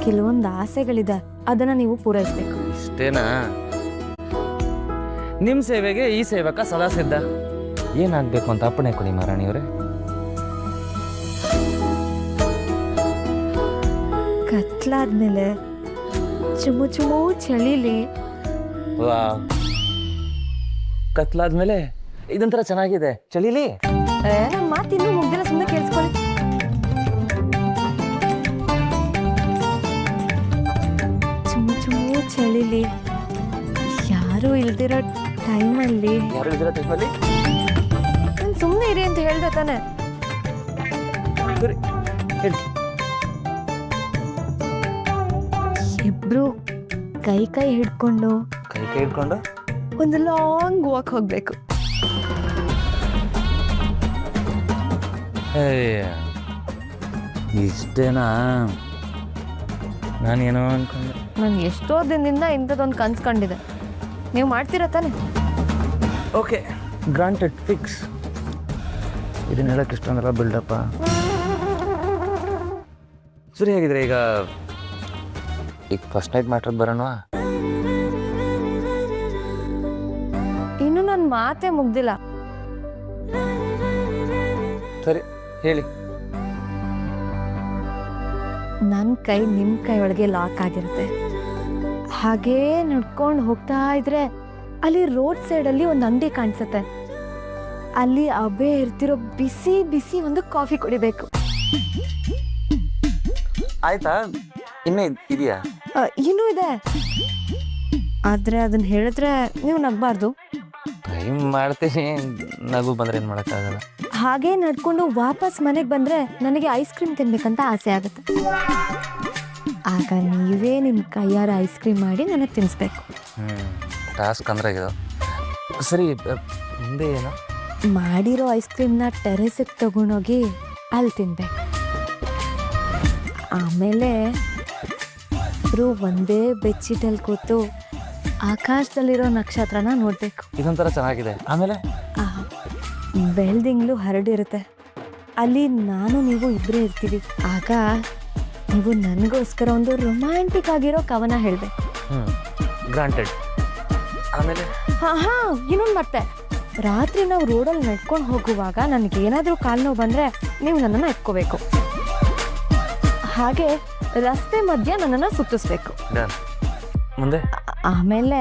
ಕೆಲವೊಂದು ಆಸೆಗಳಿದೆ, ಅದನ್ನ ನೀವು ಪೂರೈಸ್ಬೇಕು. ಇಷ್ಟೇನಾ? ನಿಮ್ಮ ಸೇವೆಗೆ ಈ ಸೇವಕ ಸದಾ ಸಿದ್ಧ. ಏನಾಗಬೇಕು ಅಂತ ಅಪ್ಪಣೆ ಕೊಡಿ ಮಹಾರಾಣಿಯವರೇ. ಕತ್ಲಾದ್ಮೇಲೆ ಚುಮು ಚುಮು ಚಳಿಲಿ ವಾ, ಕತ್ಲಾದ್ಮೇಲೆ ಇದೊಂಥರ ಚೆನ್ನಾಗಿದೆ. ಚಳಿಲಿ ನನ್ನ ಮಾತು ಇನ್ನೂ ಮುಗ್ದಿಲ್ಲ, ಸುಮ್ಮನೆ ಕೇಳಿಸ್ಕೊಳ್ಳಿ. ಚುಮು ಚುಮು ಚಳಿಲಿ ಯಾರು ಇಲ್ದಿರೋ ಟೈಮಲ್ಲಿ ಯಾರು ಇದ್ರ ಟೈಮಲ್ಲಿ ನಾನು ಸುಮ್ಮನೆ ಇರಿ ಅಂತ ಹೇಳ್ದೆ ತಾನೆ. ಸರಿ ಹೇಳಿ. ಇಬ್ರು ಕೈ ಕೈ ಹಿಡ್ಕೊಂಡು ಕೈ ಕೈ ಹಿಡ್ಕೊಂಡು ಒಂದು ಲಾಂಗ್ ವಾಕ್ ಹೋಗ್ಬೇಕು. ಇಷ್ಟೇನಾ? ನಾನೇನೋ ಅನ್ಕೊಂಡೆ. ನಾನು ಎಷ್ಟೋ ದಿನದಿಂದ ಇಂಥದ್ದೊಂದು ಕನ್ಸ್ಕೊಂಡಿದೆ. ನೀವು ಮಾಡ್ತೀರಾ ತಾನೆ? Okay, granted, fix. ಇದನ್ನ ಹೇಳಕ್ಕೆ ಇಷ್ಟೊಂದಲ್ಲ ಬಿಲ್ಡಪ್ಪ. ಸರಿ, ಹೇಗಿದ್ರೆ ಈಗ ಫಸ್ಟ್ ನೈಟ್ ಮ್ಯಾಟ್ರದ್ದು ಬರೋಣ. ಇನ್ನು ನನ್ನ ಮಾತೇ ಮುಗ್ದಿಲ್ಲ. ಸರಿ ಹೇಳಿ. ನನ್ನ ಕೈ ನಿಮ್ಮ ಕೈ ಒಳಗೆ ಲಾಕ್ ಆಗಿರುತ್ತೆ. ಹಾಗೇ ನಡ್ಕೊಂಡು ಹೋಗ್ತಾ ಇದ್ರೆ ಅಲ್ಲಿ ರೋಡ್ ಸೈಡಲ್ಲಿ ಒಂದು ಅಂಗಡಿ ಕಾಣಿಸುತ್ತೆ. ಅಲ್ಲಿ ಅಬೆ ಇರ್ತಿರೋ ಬಿಸಿ ಬಿಸಿ ಒಂದು ಕಾಫಿ ಕುಡಿಬೇಕು. ಆಯ್ತಾ? ಇನ್ನೂ ಇದೆಯಾ? ಇನ್ನೂ ಇದೆ, ಆದ್ರೆ ಅದನ್ನ ಹೇಳಿದ್ರೆ ನೀವು ನಗಬಾರ್ದು. ಟ್ರೈ ಮಾಡ್ತೀನಿ, ನಗು ಬಂದ್ರೆ ಏನು ಮಾಡೋಕ್ಕಾಗಲ್ಲ. ಹಾಗೇ ನಡ್ಕೊಂಡು ವಾಪಸ್ ಮನೆಗೆ ಬಂದ್ರೆ ನನಗೆ ಐಸ್ ಕ್ರೀಮ್ ತಿನ್ಬೇಕಂತ ಆಸೆ ಆಗುತ್ತೆ. ಆಗ ನೀವೇ ನಿಮ್ಮ ಕೈಯಾರ ಐಸ್ ಕ್ರೀಮ್ ಮಾಡಿ ನನಗೆ ತಿನ್ನಿಸ್ಬೇಕು. ಟಾಸ್ಕ್ ಅಂದ್ರೆ ಇದು. ಸರಿ, ಮುಂದೆ ಏನು? ಮಾಡಿರೋ ಐಸ್ ಕ್ರೀಮ್ನ ಟೆರೆಸಿಗೆ ತಗೊಂಡೋಗಿ ಅಲ್ಲಿ ತಿನ್ಬೇಕು. ಆಮೇಲೆ ಇಬ್ರು ಒಂದೇ ಬೆಡ್ಶೀಟಲ್ಲಿ ಕೂತು ಆಕಾಶದಲ್ಲಿರೋ ನಕ್ಷತ್ರನ ನೋಡಬೇಕು. ಇದೊಂಥರ ಚೆನ್ನಾಗಿದೆ. ಆಮೇಲೆ ಬೆಳ್ದಿಂಗ್ಳು ಹರಡಿರುತ್ತೆ, ಅಲ್ಲಿ ನಾನು ನೀವು ಇಬ್ಬರೇ ಇರ್ತೀವಿ. ಆಗ ನೀವು ನನಗೋಸ್ಕರ ಒಂದು ರೊಮ್ಯಾಂಟಿಕ್ ಆಗಿರೋ ಕವನ ಹೇಳಬೇಕು. ಗ್ರಾಂಟೆಡ್. ಆಮೇಲೆ ಇನ್ನೊಂದು ಮತ್ತೆ, ರಾತ್ರಿ ನಾವು ರೋಡಲ್ಲಿ ನಡ್ಕೊಂಡು ಹೋಗುವಾಗ ನನಗೇನಾದರೂ ಕಾಲು ನೋವು ಬಂದರೆ ನೀವು ನನ್ನನ್ನು ಎತ್ಕೋಬೇಕು. ಹಾಗೆ ರಸ್ತೆ ಮಧ್ಯ ನನ್ನನ್ನು ಸುತ್ತಿಸ್ಬೇಕು. ಮುಂದೆ ಆಮೇಲೆ